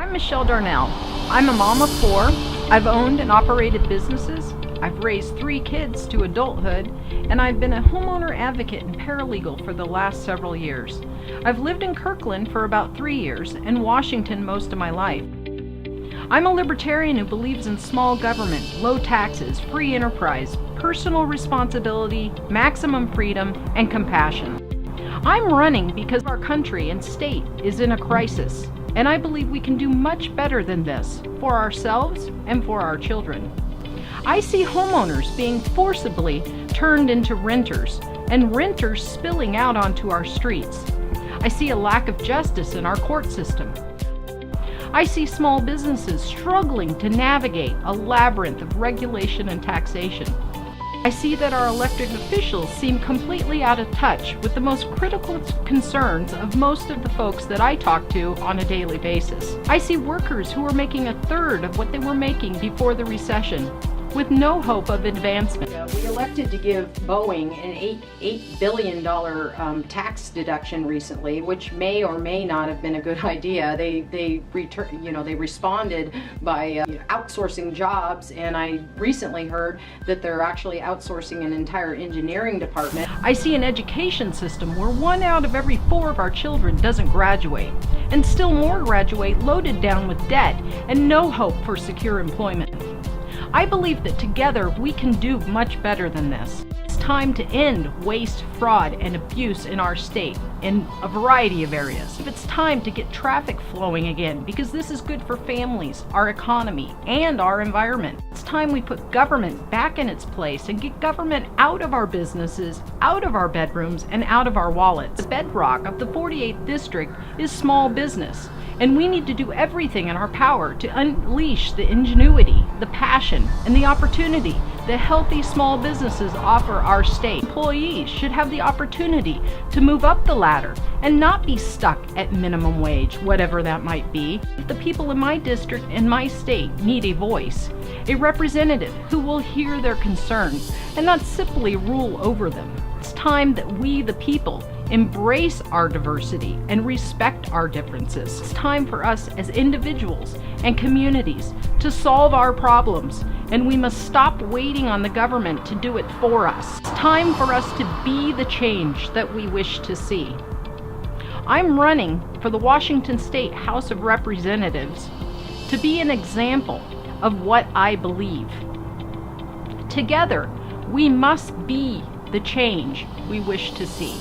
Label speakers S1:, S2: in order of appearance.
S1: I'm Michelle Darnell. I'm a mom of 4. I've owned and operated businesses. I've raised 3 kids to adulthood, and I've been a homeowner advocate and paralegal for the last several years. I've lived in Kirkland for about 3 years and Washington most of my life. I'm a libertarian who believes in small government, low taxes, free enterprise, personal responsibility, maximum freedom, and compassion. I'm running because our country and state is in a crisis, and I believe we can do much better than this for ourselves and for our children. I see homeowners being forcibly turned into renters, and renters spilling out onto our streets. I see a lack of justice in our court system. I see small businesses struggling to navigate a labyrinth of regulation and taxation. I see that our elected officials seem completely out of touch with the most critical concerns of most of the folks that I talk to on a daily basis. I see workers who are making a third of what they were making before the recession, with no hope of advancement. We elected to give Boeing an $8 billion tax deduction recently, which may or may not have been a good idea. They responded by outsourcing jobs, and I recently heard that they're actually outsourcing an entire engineering department. I see an education system where 1 out of every 4 of our children doesn't graduate, and still more graduate loaded down with debt and no hope for secure employment. I believe that together we can do much better than this. It's time to end waste, fraud, and abuse in our state in a variety of areas. It's time to get traffic flowing again, because this is good for families, our economy, and our environment. It's time we put government back in its place and get government out of our businesses, out of our bedrooms, and out of our wallets. The bedrock of the 48th district is small business, and we need to do everything in our power to unleash the ingenuity, the passion, and the opportunity that healthy small businesses offer our state. Employees should have the opportunity to move up the ladder and not be stuck at minimum wage, whatever that might be. The people in my district and my state need a voice, a representative who will hear their concerns and not simply rule over them. It's time that we, the people, embrace our diversity and respect our differences. It's time for us as individuals and communities to solve our problems, and we must stop waiting on the government to do it for us. It's time for us to be the change that we wish to see. I'm running for the Washington State House of Representatives to be an example of what I believe. Together, we must be the change we wish to see.